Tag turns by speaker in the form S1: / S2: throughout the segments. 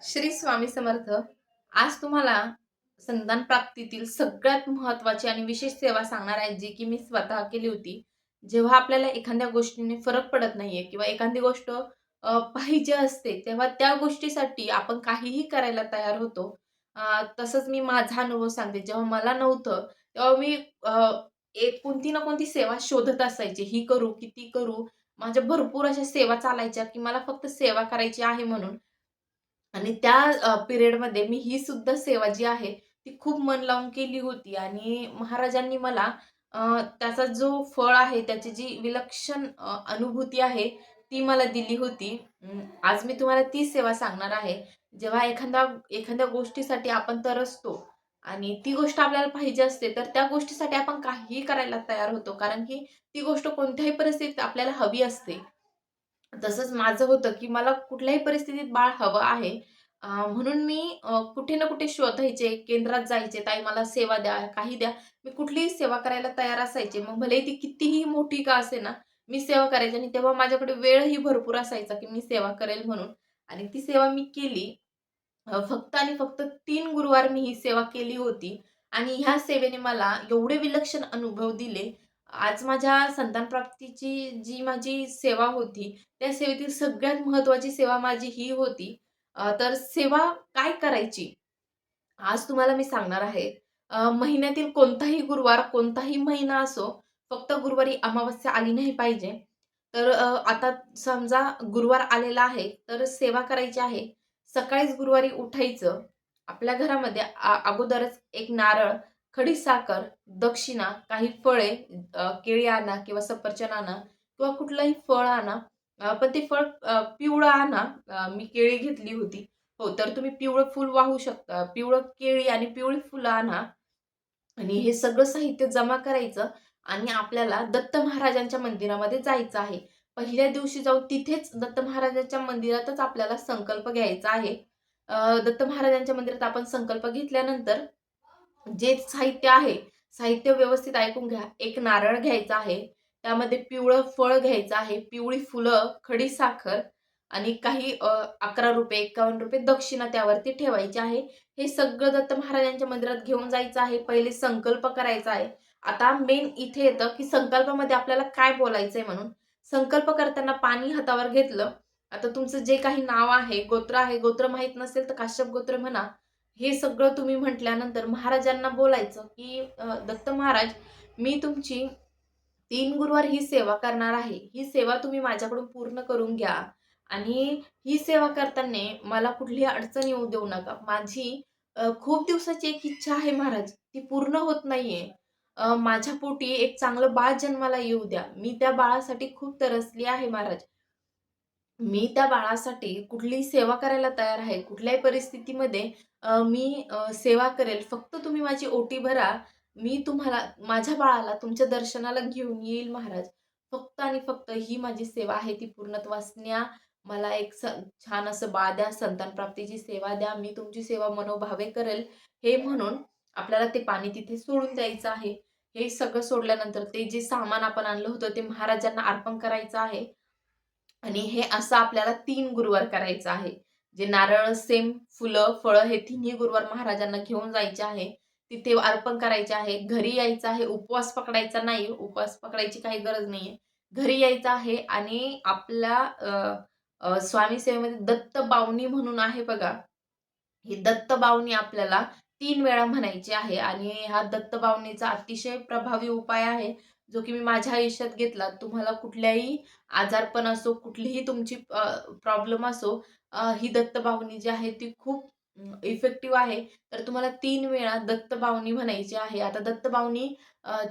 S1: श्री स्वामी समर्थ. आज तुम्हाला संतान प्राप्तीतील सगळ्यात महत्त्वाची आणि विशेष सेवा सांगणार आहे, जी की मी स्वतः केली होती. जेव्हा आपल्याला एखाद्या गोष्टीने फरक पडत नाहीये किंवा एखादी गोष्ट पाहिजे असते, तेव्हा त्या गोष्टीसाठी आपण काहीही करायला तयार होतो. तसंच मी माझा अनुभव सांगते. जेव्हा मला नव्हतं, तेव्हा मी एक कोणती ना कोणती सेवा शोधत असायची. ही करू की ती करू? माझ्या भरपूर अशा सेवा चालायच्या, की मला फक्त सेवा करायची आहे म्हणून. आणि त्या पिरियडमध्ये मी ही सुद्धा सेवा जी आहे, ती खूप मन लावून केली होती आणि महाराजांनी मला अ, त्याचा जो फळ आहे, त्याची जी विलक्षण अनुभूती आहे, ती मला दिली होती. आज मी तुम्हाला ती सेवा सांगणार आहे. जेव्हा एखाद्या गोष्टीसाठी आपण तरसतो आणि ती गोष्ट आपल्याला पाहिजे असते, तर त्या गोष्टीसाठी आपण काहीही करायला तयार होतो. कारण की ती गोष्ट कोणत्याही परिस्थितीत आपल्याला हवी असते. तसंच माझं होतं, की मला कुठल्याही परिस्थितीत बाळ हवं आहे. म्हणून मी कुठे ना कुठे शोधायचे, केंद्रात जायचे, "ताई मला सेवा द्या, काही द्या." मी कुठलीही सेवा करायला तयार असायचे. मग भलेही ती कितीही मोठी का असेना, मी सेवा करायची आणि तेव्हा माझ्याकडे वेळही भरपूर असायचा, की मी सेवा करेल म्हणून आणि ती सेवा मी केली. फक्त आणि फक्त 3 गुरुवार मी ही सेवा केली होती आणि ह्या सेवेने मला एवढे विलक्षण अनुभव दिले. आज माझ्या संतान प्राप्तीची जी माझी सेवा होती, त्या सेवेतील सगळ्यात महत्त्वाची सेवा माझी ही होती. तर सेवा काय करायची? आज तुम्हाला मी सांगणार आहे. महिन्यातील कोणताही गुरुवार, कोणताही महिना असो, फक्त गुरुवारी अमावस्या आली नाही पाहिजे. तर आता समजा गुरुवार आलेला आहे, तर सेवा करायची आहे. सकाळीच गुरुवारी उठायचं. आपल्या घरामध्ये अगोदरच एक नारळ, खडीसाखर, दक्षिणा, काही फळे, केळी आणा किंवा सफरचंद आणा किंवा कुठलंही फळ आणा. पण ते फळ पिवळं आणा. मी केळी घेतली होती. हो, तर तुम्ही पिवळं फूल वाहू शकता. पिवळं केळी आणि पिवळी फुलं आणा आणि हे सगळं साहित्य जमा करायचं आणि आपल्याला दत्त महाराजांच्या मंदिरामध्ये जायचं आहे. पहिल्या दिवशी जाऊन तिथेच दत्त महाराजांच्या मंदिरातच आपल्याला संकल्प घ्यायचा आहे. दत्त महाराजांच्या मंदिरात आपण संकल्प घेतल्यानंतर जे साहित्य आहे, साहित्य व्यवस्थित ऐकून घ्या. एक नारळ घ्यायचा आहे. त्यामध्ये पिवळं फळ घ्यायचं आहे. पिवळी फुलं, खडीसाखर आणि काही ₹11, ₹51 दक्षिणा त्यावरती ठेवायची आहे. हे सगळं दत्त महाराजांच्या मंदिरात घेऊन जायचं आहे. पहिले संकल्प करायचा आहे. आता मेन इथे येतं, की संकल्पामध्ये आपल्याला काय बोलायचंय म्हणून. संकल्प करताना पाणी हातावर घेतलं. आता तुमचं जे काही नाव आहे, गोत्र आहे, गोत्र माहीत नसेल तर काश्यप गोत्र म्हणा. हे सगळं तुम्ही म्हटल्यानंतर महाराजांना बोलायचं, की "दत्त महाराज, मी तुमची 3 गुरुवार ही सेवा करणार आहे. ही सेवा तुम्ही माझ्याकडून पूर्ण करून घ्या आणि ही सेवा करताना मला कुठलीही अडचण येऊ देऊ नका. माझी खूप दिवसाची एक इच्छा आहे महाराज, ती पूर्ण होत नाहीये. माझ्या पोटी एक चांगलं बाळ जन्माला येऊ द्या. मी त्या बाळासाठी खूप तरसली आहे महाराज. मी त्या बाळासाठी कुठलीही सेवा करायला तयार आहे. कुठल्याही परिस्थितीमध्ये मी सेवा करेल. फक्त तुम्ही माझी ओटी भरा. मी तुम्हाला माझ्या बाळाला तुमच्या दर्शनाला घेऊन येईल महाराज. फक्त आणि फक्त ही माझी सेवा आहे ती पूर्णत्वास न्या. मला एक छान असं बाळ द्या, संतान प्राप्तीची सेवा द्या. मी तुमची सेवा मनोभावे करेल. हे म्हणून आपल्याला ते पाणी तिथे सोडून द्यायचं आहे. हे सगळं सोडल्यानंतर ते जे सामान आपण आणलं होतं ते महाराजांना अर्पण करायचं आहे. आणि हे असं आपल्याला 3 गुरुवार करायचं आहे. जे नारळ, सेम, फुलं, फळं हे तिन्ही गुरुवार महाराजांना घेऊन जायचे आहे. तिथे अर्पण करायचे आहे. घरी यायचं आहे. उपवास पकडायचा नाही. उपवास पकडायची काही गरज नाहीये. घरी यायचं आहे आणि आपल्या अ, अ, स्वामी सेवेमध्ये दत्त बावनी म्हणून आहे बघा. ही दत्तबावनी आपल्याला 3 वेळा म्हणायची आहे आणि हा दत्तबावनीचा अतिशय प्रभावी उपाय आहे, जो की मी माझ्या आयुष्यात घेतला. तुम्हाला कुठल्याही आजारपण असो, कुठलीही तुमची प्रॉब्लेम असो, ही दत्तबावनी जी आहे ती खूप इफेक्टिव्ह आहे. तर तुम्हाला 3 वेळा दत्तबावनी म्हणायची आहे. आता दत्तबावनी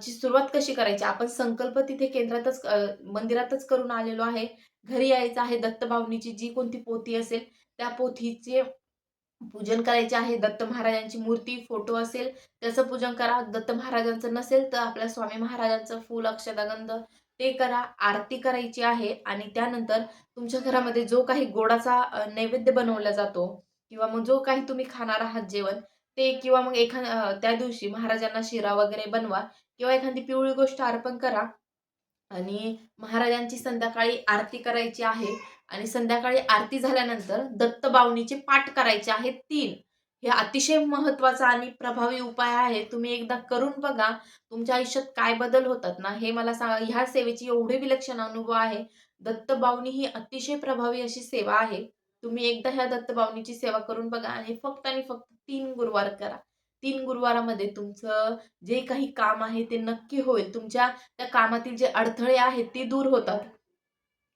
S1: ची सुरुवात कशी करायची? आपण संकल्प तिथे केंद्रातच मंदिरातच करून आलेलो आहे. घरी यायचं आहे. दत्तबावनीची जी कोणती पोथी असेल, त्या पोथीचे पूजन करायचे आहे. दत्त महाराजांची मूर्ती, फोटो असेल त्याचं पूजन करा. दत्त महाराजांचं नसेल तर आपल्या स्वामी महाराजांचं फूल, अक्षता, गंध ते करा. आरती करायची आहे आणि त्यानंतर तुमच्या घरामध्ये जो काही गोडाचा नैवेद्य बनवला जातो किंवा मग जो काही तुम्ही खाणार आहात जेवण ते किंवा मग त्या दिवशी महाराजांना शिरा वगैरे बनवा किंवा एखादी पिवळी गोष्ट अर्पण करा आणि महाराजांची संध्याकाळी आरती करायची आहे. आणि संध्याकाळी आरती झाल्यानंतर दत्तबावनीचे पाठ करायचे आहेत 3. हे अतिशय महत्त्वाचा आणि प्रभावी उपाय आहे. तुम्ही एकदा करून बघा. तुमच्या आयुष्यात काय बदल होतात ना, हे मला सांगा. ह्या सेवेची एवढे विलक्षण अनुभव आहे. दत्तबावनी ही अतिशय प्रभावी अशी सेवा आहे. तुम्ही एकदा ह्या दत्तबावनीची सेवा करून बघा आणि फक्त 3 गुरुवार करा. 3 गुरुवारामध्ये तुमचं जे काही काम आहे ते नक्की होईल. तुमच्या त्या कामातील जे अडथळे आहेत ते दूर होतात.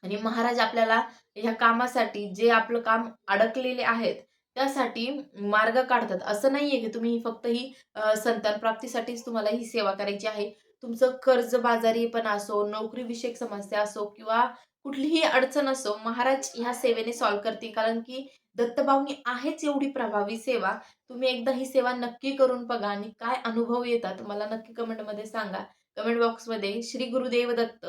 S1: आणि महाराज आपल्याला ह्या कामासाठी जे आपलं काम अडकलेले आहेत, त्यासाठी मार्ग काढतात. असं नाहीये की तुम्ही फक्त ही संतान प्राप्तीसाठीच तुम्हाला ही सेवा करायची आहे. तुमचं कर्जबाजारीपणा असो, नोकरीविषयक समस्या असो किंवा कुठलीही अडचण असो, महाराज ह्या सेवेने सॉल्व्ह करतील. कारण की दत्तभावनी आहेच एवढी प्रभावी सेवा. तुम्ही एकदा ही सेवा नक्की करून बघा आणि काय अनुभव येतात मला नक्की कमेंटमध्ये सांगा. कमेंट बॉक्समध्ये श्री गुरुदेव दत्त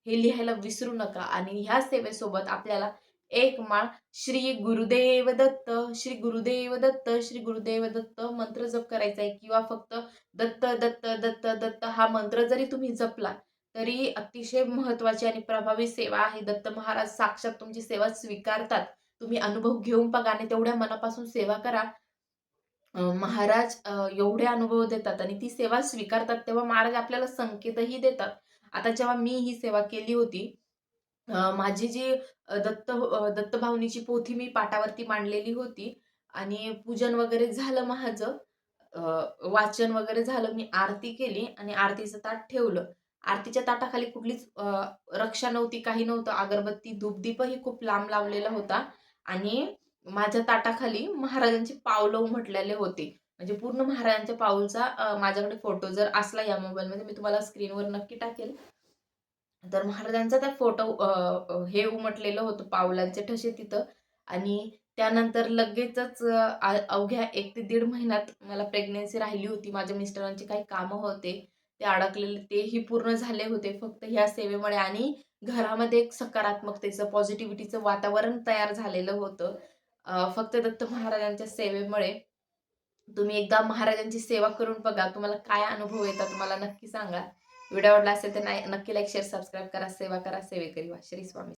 S1: हे लिहायला विसरू नका आणि ह्या सेवेसोबत आपल्याला एक माळ श्री गुरुदेव दत्त, श्री गुरुदेव दत्त, श्री गुरुदेव दत्त मंत्र जप करायचा आहे किंवा फक्त दत्त, दत्त, दत्त, दत्त हा मंत्र जरी तुम्ही जपला, तरी अतिशय महत्त्वाची आणि प्रभावी सेवा आहे. दत्त महाराज साक्षात तुमची सेवा स्वीकारतात. तुम्ही अनुभव घेऊन बघा आणि तेवढ्या मनापासून सेवा करा. महाराज एवढे अनुभव देतात आणि ती सेवा स्वीकारतात, तेव्हा महाराज आपल्याला संकेतही देतात. आता जेव्हा मी ही सेवा केली होती, माझी जी दत्तभावनीची पोथी मी पाटावरती मांडलेली होती आणि पूजन वगैरे झालं माझं. अ, वाचन वगैरे झालं. मी आरती केली आणि आरतीचं ताट ठेवलं. आरतीच्या ताटाखाली कुठलीच रक्षा नव्हती, काही नव्हतं. अगरबत्ती, धूपदीपही खूप लांब लावलेला होता आणि माझ्या ताटाखाली महाराजांची पावलं उमटलेले होते. म्हणजे पूर्ण महाराजांच्या पाऊलचा माझ्याकडे फोटो जर असला या मोबाईलमध्ये, मी तुम्हाला स्क्रीनवर नक्की टाकेल. तर महाराजांचा त्या फोटो हे उमटलेलं होतं, पावलांचे ठसे तिथं. आणि त्यानंतर लगेचच अवघ्या 1 ते दीड महिन्यात मला प्रेग्नन्सी राहिली होती. माझ्या मिस्टरांचे काही कामं होते, ते अडकलेले तेही पूर्ण झाले होते फक्त ह्या सेवेमुळे आणि घरामध्ये एक सकारात्मकतेचं, पॉझिटिव्हिटीचं वातावरण तयार झालेलं होतं. फक्त दत्त महाराजांच्या सेवेमुळे. तुम्ही एकदा महाराजांची सेवा करून बघा. तुम्हाला काय अनुभव येतात मला नक्की सांगा. व्हिडिओ आवडला असेल तर नक्की लाईक, शेअर, सबस्क्राईब करा. सेवा करा, सेवेकरी व्हा. श्री स्वामी